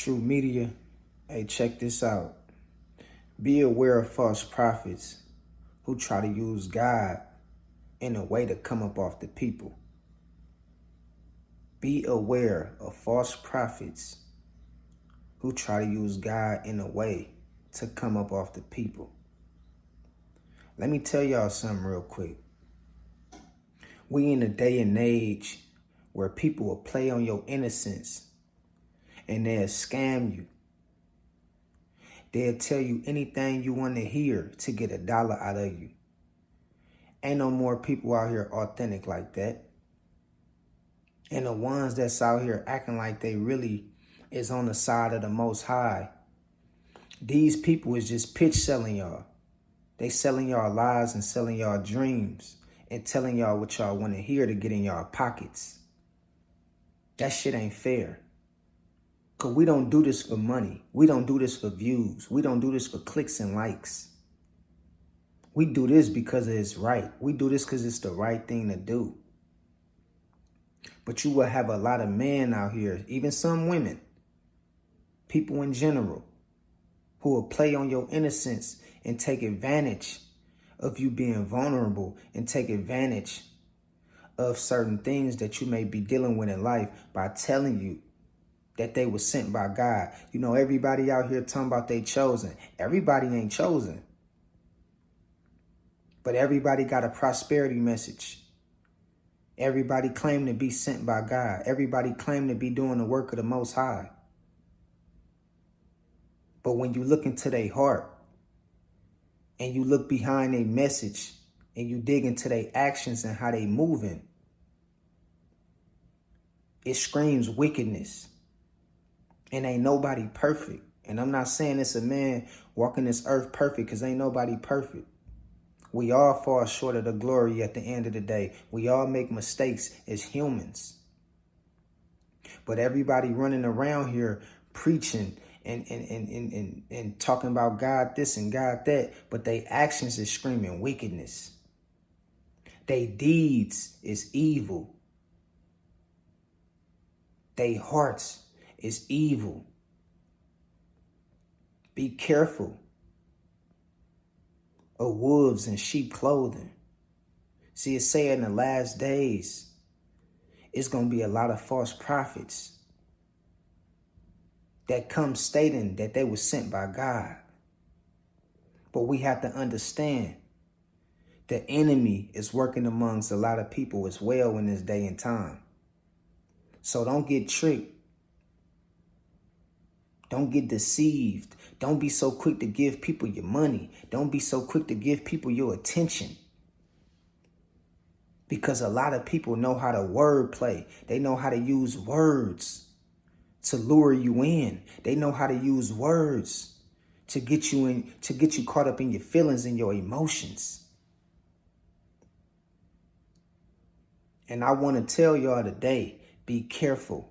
True media, hey, check this out. Be aware of false prophets who try to use God in a way to come up off the people. Be aware of false prophets who try to use God in a way to come up off the people. Let me tell y'all something real quick. We in a day and age where people will play on your innocence and they'll scam you. They'll tell you anything you want to hear to get $1 out of you. Ain't no more people out here authentic like that. And the ones that's out here acting like they really is on the side of the Most High, these people is just pitch selling y'all. They selling y'all lies and selling y'all dreams and telling y'all what y'all want to hear to get in y'all pockets. That shit ain't fair. Because we don't do this for money. We don't do this for views. We don't do this for clicks and likes. We do this because it's right. We do this because it's the right thing to do. But you will have a lot of men out here, even some women, people in general, who will play on your innocence and take advantage of you being vulnerable and take advantage of certain things that you may be dealing with in life by telling you that they were sent by God. You know, everybody out here talking about they chosen. Everybody ain't chosen. But everybody got a prosperity message. Everybody claim to be sent by God. Everybody claim to be doing the work of the Most High. But when you look into their heart and you look behind their message and you dig into their actions and how they moving, it screams wickedness. And ain't nobody perfect. And I'm not saying it's a man walking this earth perfect, because ain't nobody perfect. We all fall short of the glory at the end of the day. We all make mistakes as humans. But everybody running around here preaching and talking about God this and God that, but they actions is screaming wickedness. They deeds is evil. They hearts is evil. Be careful of wolves in sheep clothing. See, it say in the last days, it's going to be a lot of false prophets that come stating that they were sent by God. But we have to understand the enemy is working amongst a lot of people as well in this day and time. So don't get tricked. Don't get deceived. Don't be so quick to give people your money. Don't be so quick to give people your attention. Because a lot of people know how to word play. They know how to use words to lure you in. They know how to use words to get you caught up in your feelings and your emotions. And I want to tell y'all today, be careful.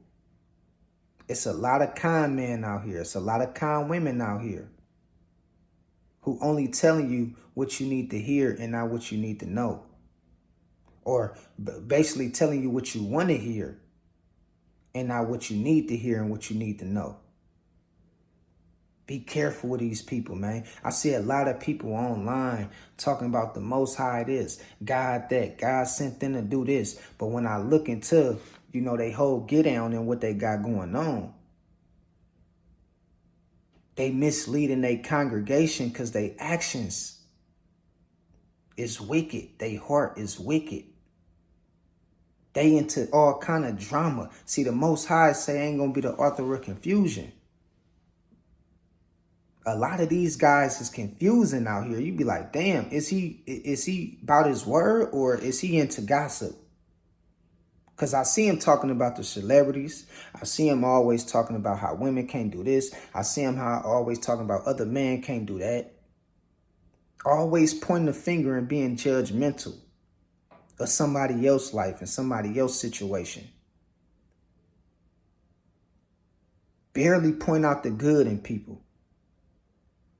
It's a lot of kind men out here. It's a lot of kind women out here who only telling you what you need to hear and not what you need to know. Or basically telling you what you want to hear and not what you need to hear and what you need to know. Be careful with these people, man. I see a lot of people online talking about the Most High this, God that, God sent them to do this. But when I look into, they whole get down and what they got going on, they misleading their congregation because their actions is wicked. Their heart is wicked. They into all kind of drama. See, the Most High say ain't going to be the author of confusion. A lot of these guys is confusing out here. You be like, damn, is he about his word or is he into gossip? Because I see him talking about the celebrities. I see him always talking about how women can't do this. I see him always talking about other men can't do that. Always pointing the finger and being judgmental of somebody else's life and somebody else's situation. Barely point out the good in people,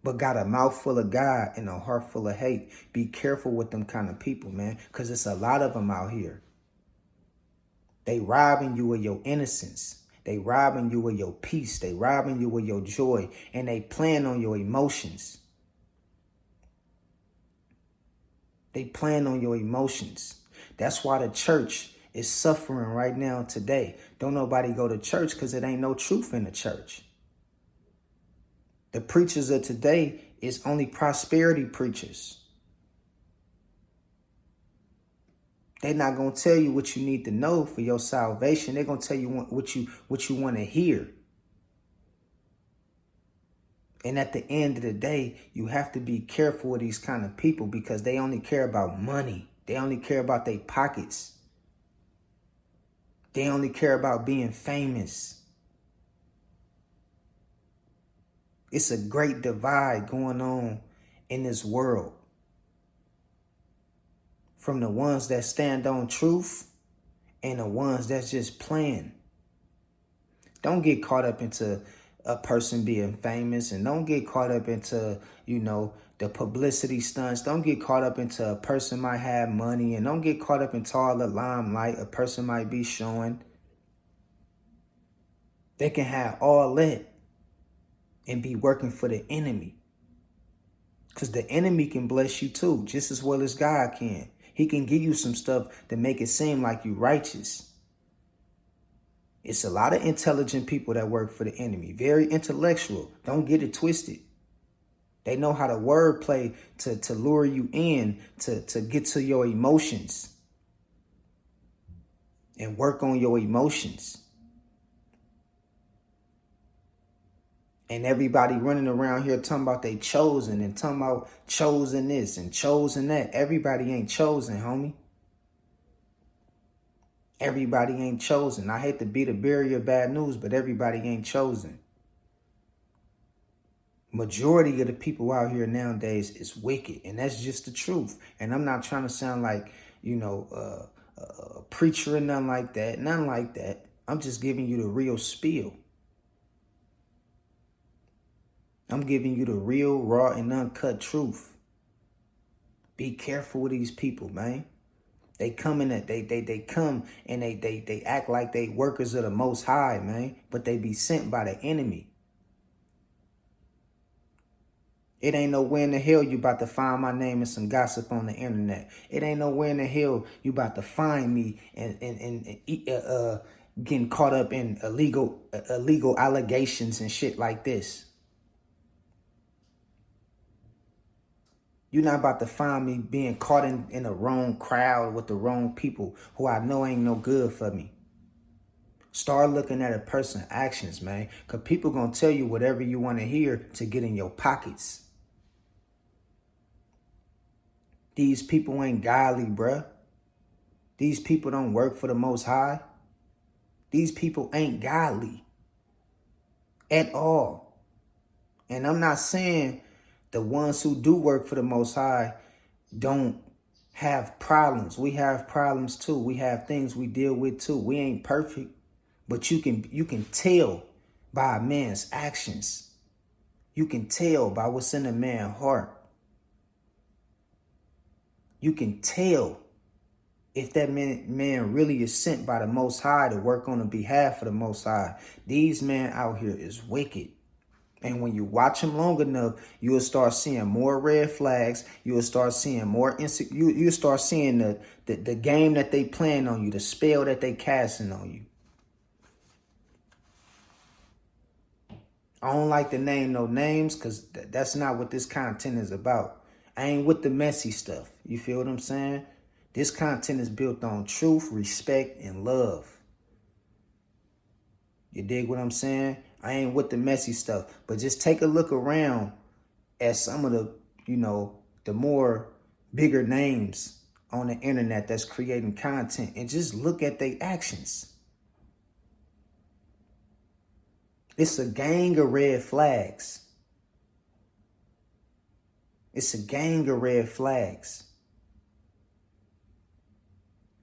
but got a mouth full of God and a heart full of hate. Be careful with them kind of people, man, because it's a lot of them out here. They robbing you of your innocence. They robbing you of your peace. They robbing you of your joy. And they playing on your emotions. They playing on your emotions. That's why the church is suffering right now today. Don't nobody go to church because it ain't no truth in the church. The preachers of today is only prosperity preachers. They're not going to tell you what you need to know for your salvation. They're going to tell you what you want to hear. And at the end of the day, you have to be careful with these kind of people because they only care about money. They only care about their pockets. They only care about being famous. It's a great divide going on in this world. From the ones that stand on truth and the ones that's just playing. Don't get caught up into a person being famous, and don't get caught up into, the publicity stunts. Don't get caught up into a person might have money, and don't get caught up into all the limelight a person might be showing. They can have all that and be working for the enemy. Because the enemy can bless you too, just as well as God can. He can give you some stuff to make it seem like you righteous. It's a lot of intelligent people that work for the enemy. Very intellectual. Don't get it twisted. They know how to wordplay to lure you in, to get to your emotions. And work on your emotions. And everybody running around here talking about they chosen and talking about chosen this and chosen that. Everybody ain't chosen, homie. Everybody ain't chosen. I hate to be the bearer of bad news, but everybody ain't chosen. Majority of the people out here nowadays is wicked, and that's just the truth. And I'm not trying to sound like, a preacher or nothing like that. Nothing like that. I'm just giving you the real spiel. I'm giving you the real, raw, and uncut truth. Be careful with these people, man. They come in that they come and they act like they workers of the Most High, man, but they be sent by the enemy. It ain't nowhere in the hell you about to find my name and some gossip on the internet. It ain't nowhere in the hell you about to find me and getting caught up in illegal allegations and shit like this. You're not about to find me being caught in the wrong crowd with the wrong people who I know ain't no good for me. Start looking at a person's actions, man. Because people going to tell you whatever you want to hear to get in your pockets. These people ain't godly, bruh. These people don't work for the Most High. These people ain't godly at all. And I'm not saying the ones who do work for the Most High don't have problems. We have problems too. We have things we deal with too. We ain't perfect, but you can tell by a man's actions. You can tell by what's in a man's heart. You can tell if that man really is sent by the Most High to work on the behalf of the Most High. These men out here is wicked. And when you watch them long enough, you'll start seeing more red flags. You'll start seeing more you'll start seeing the game that they playing on you, the spell that they casting on you. I don't like to name no names because that's not what this content is about. I ain't with the messy stuff. You feel what I'm saying? This content is built on truth, respect, and love. You dig what I'm saying? I ain't with the messy stuff. But just take a look around at some of the, the more bigger names on the internet that's creating content and just look at their actions. It's a gang of red flags. It's a gang of red flags.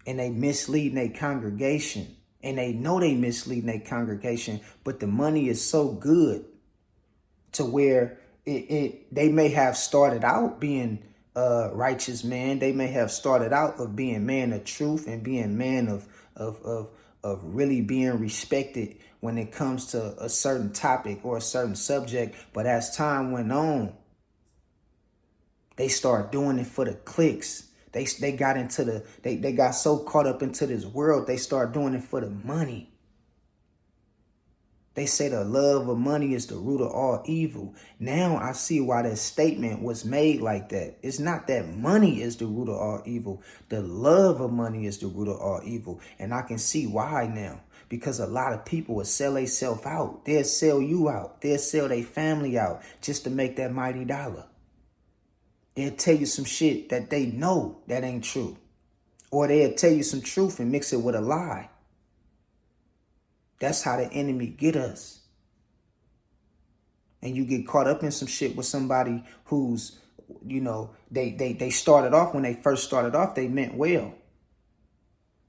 And they misleading their congregation. And they know they misleading their congregation, but the money is so good to where they may have started out being righteous man. They may have started out of being man of truth and being man of really being respected when it comes to a certain topic or a certain subject. But as time went on, they started doing it for the clicks. They got into they got so caught up into this world, they started doing it for the money. They say the love of money is the root of all evil. Now I see why that statement was made like that. It's not that money is the root of all evil. The love of money is the root of all evil. And I can see why now. Because a lot of people will sell themselves out. They'll sell you out. They'll sell their family out just to make that mighty dollar. They'll tell you some shit that they know that ain't true. Or they'll tell you some truth and mix it with a lie. That's how the enemy get us. And you get caught up in some shit with somebody who's, they started off, when they first started off, they meant well.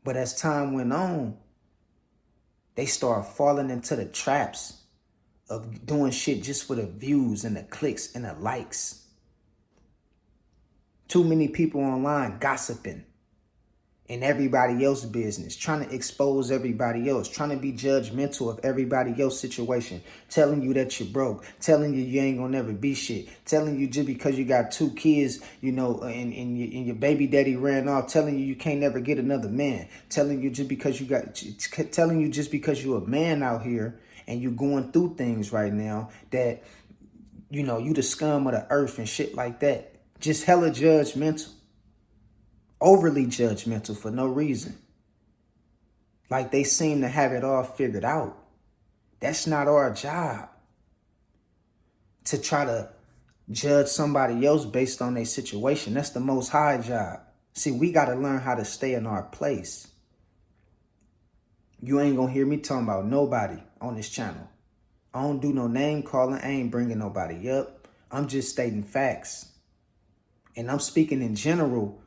But as time went on, they start falling into the traps of doing shit just for the views and the clicks and the likes. Too many people online gossiping in everybody else's business, trying to expose everybody else, trying to be judgmental of everybody else's situation, telling you that you're broke, telling you ain't gonna never be shit, telling you just because you got 2 kids, and your baby daddy ran off, telling you can't never get another man, telling you just because you're a man out here and you're going through things right now that, you the scum of the earth and shit like that. Just hella judgmental. Overly judgmental for no reason. Like they seem to have it all figured out. That's not our job. To try to judge somebody else based on their situation. That's the Most High job. See, we got to learn how to stay in our place. You ain't going to hear me talking about nobody on this channel. I don't do no name calling. I ain't bringing nobody up. I'm just stating facts. And I'm speaking in general.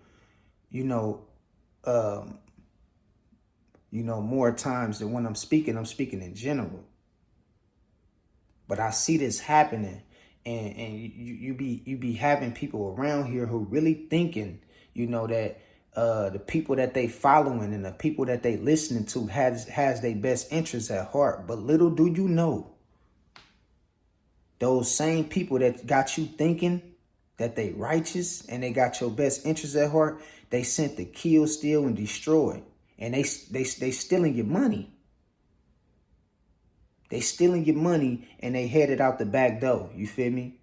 More times than when I'm speaking in general. But I see this happening, and you be having people around here who really thinking, that the people that they following and the people that they listening to has their best interests at heart. But little do you know, those same people that got you thinking that they righteous and they got your best interests at heart, they sent to kill, steal, and destroy. And they stealing your money. They stealing your money and they headed out the back door. You feel me?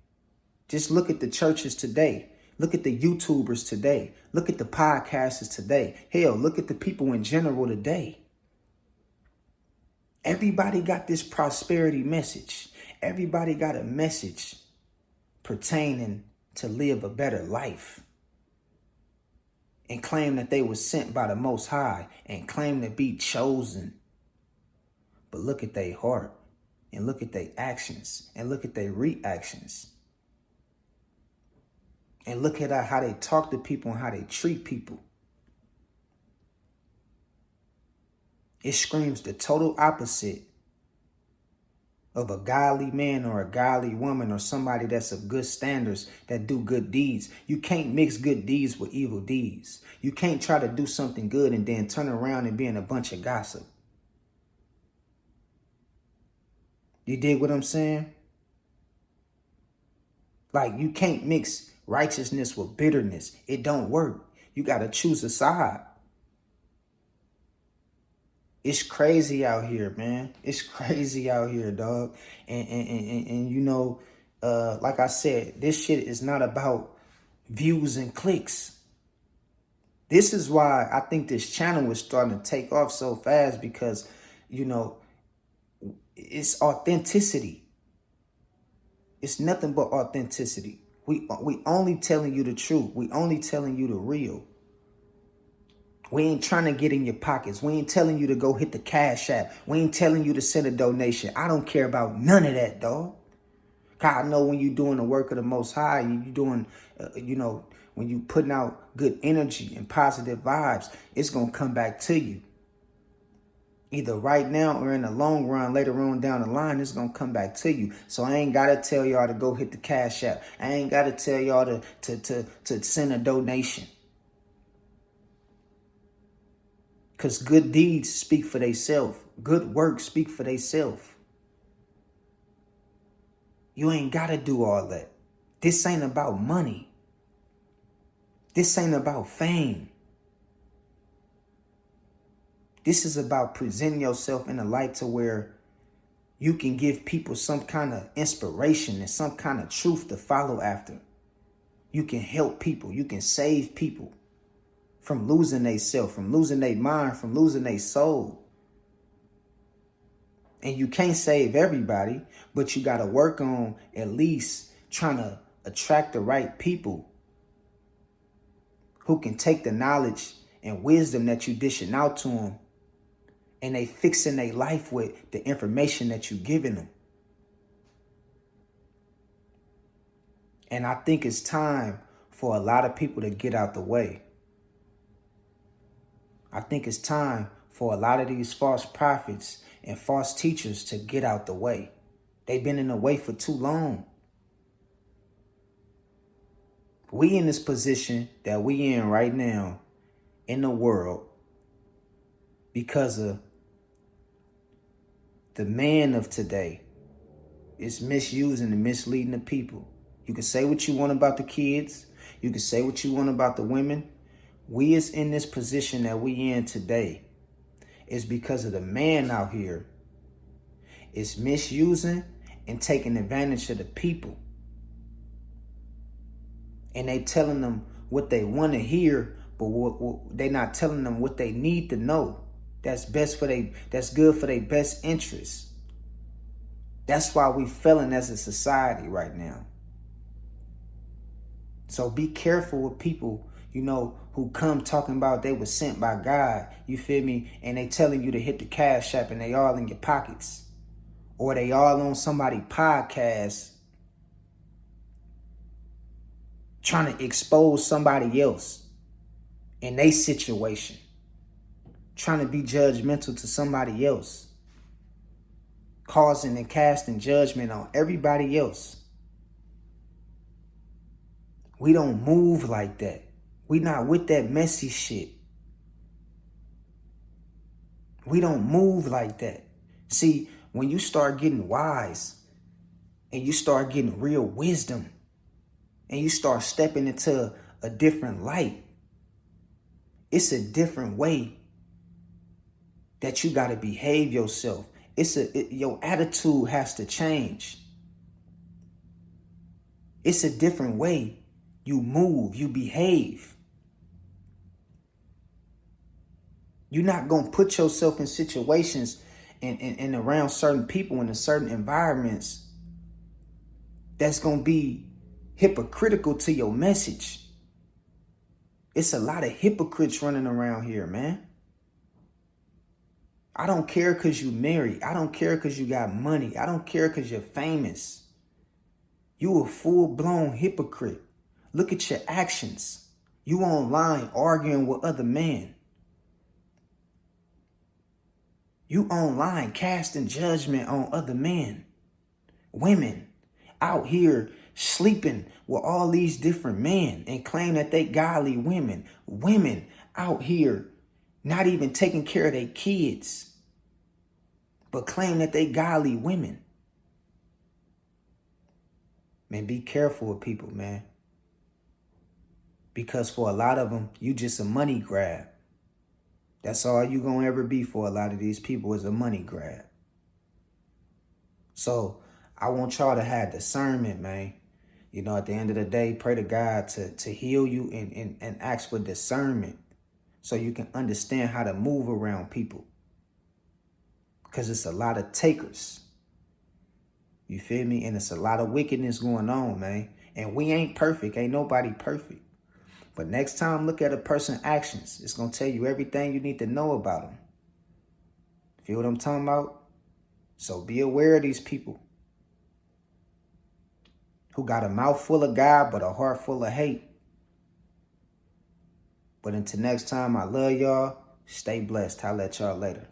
Just look at the churches today. Look at the YouTubers today. Look at the podcasters today. Hell, look at the people in general today. Everybody got this prosperity message. Everybody got a message pertaining to live a better life. And claim that they were sent by the Most High and claim to be chosen. But look at their heart and look at their actions and look at their reactions. And look at how they talk to people and how they treat people. It screams the total opposite of a godly man or a godly woman or somebody that's of good standards that do good deeds. You can't mix good deeds with evil deeds. You can't try to do something good and then turn around and be in a bunch of gossip. You dig what I'm saying? Like, you can't mix righteousness with bitterness. It don't work. You got to choose a side. It's crazy out here, man. It's crazy out here, dog. And like I said, this shit is not about views and clicks. This is why I think this channel is starting to take off so fast because, it's authenticity. It's nothing but authenticity. We only telling you the truth. We only telling you the real. We ain't trying to get in your pockets. We ain't telling you to go hit the Cash App. We ain't telling you to send a donation. I don't care about none of that, dog. Cause I know when you doing the work of the Most High, you doing, when you putting out good energy and positive vibes, it's going to come back to you. Either right now or in the long run, later on down the line, it's going to come back to you. So I ain't got to tell y'all to go hit the Cash App. I ain't got to tell y'all to send a donation. Because good deeds speak for themselves. Good works speak for themselves. You ain't got to do all that. This ain't about money. This ain't about fame. This is about presenting yourself in a light to where you can give people some kind of inspiration and some kind of truth to follow after. You can help people. You can save people from losing their self, from losing their mind, from losing their soul. And you can't save everybody, but you got to work on at least trying to attract the right people who can take the knowledge and wisdom that you dishing out to them, and they fixing their life with the information that you giving them. And I think it's time for a lot of people to get out the way. I think it's time for a lot of these false prophets and false teachers to get out the way. They've been in the way for too long. We in this position that we in right now in the world because of the man of today is misusing and misleading the people. You can say what you want about the kids. You can say what you want about the women. We is in this position that we in today is because of the man out here is misusing and taking advantage of the people. And they telling them what they want to hear, but they not telling them what they need to know. That's good for their best interests. That's why we failing as a society right now. So be careful with people, who come talking about they were sent by God, you feel me? And they telling you to hit the Cash App and they all in your pockets. Or they all on somebody's podcast trying to expose somebody else in their situation. Trying to be judgmental to somebody else. Causing and casting judgment on everybody else. We don't move like that. We not with that messy shit. We don't move like that. See, when you start getting wise and you start getting real wisdom and you start stepping into a different light, it's a different way that you got to behave yourself. Your attitude has to change. It's a different way you move, you behave. You're not going to put yourself in situations and around certain people in certain environments that's going to be hypocritical to your message. It's a lot of hypocrites running around here, man. I don't care because you married. I don't care because you got money. I don't care because you're famous. You a full-blown hypocrite. Look at your actions. You online arguing with other men. You online casting judgment on other men. Women out here sleeping with all these different men and claim that they godly women. Women out here not even taking care of their kids, but claim that they godly women. Man, be careful with people, man. Because for a lot of them, you just a money grab. That's all you gonna ever be for a lot of these people is a money grab. So I want y'all to have discernment, man. At the end of the day, pray to God to heal you and ask for discernment so you can understand how to move around people. Because it's a lot of takers. You feel me? And it's a lot of wickedness going on, man. And we ain't perfect. Ain't nobody perfect. But next time, look at a person's actions. It's going to tell you everything you need to know about them. Feel what I'm talking about? So be aware of these people who got a mouth full of God, but a heart full of hate. But until next time, I love y'all. Stay blessed. I'll let y'all later.